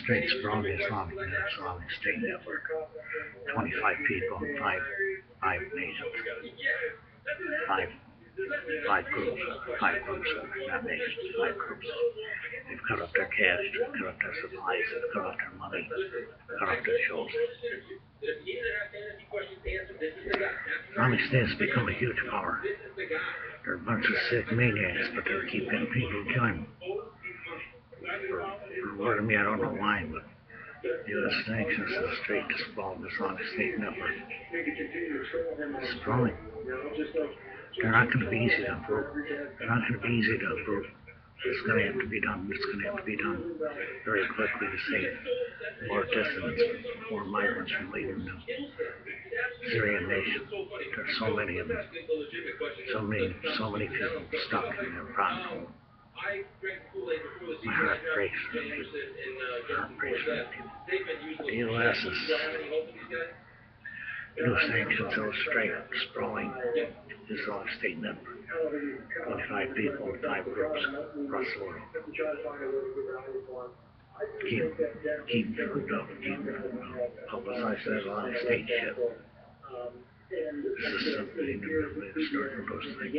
Strait sprawling Islamic State Network. 25 people, five nations, five groups, not nations, five groups. They've cut up their cash, cut up their supplies, cut up their money, cut up their children. Islamic State has become a huge power. They're a bunch of sick maniacs, but they keep getting people to join them. For word of me, I don't know why, but U.S. sanctions the Strait to sprawl the Islamic State network. Sprawling. They're not going to be easy to uproot. It's going to have to be done. It's going to have to be done very quickly to save more dissidents, more migrants from leaving the Syrian nation. There's so many of them. So many people stuck in their problem. My heart breaks for them. The U.S. is new sanctions illustrate sprawling Islamic State network. 25 people, 5 groups across the world. Keep publicize that Islamic State shit. This is something that started those things.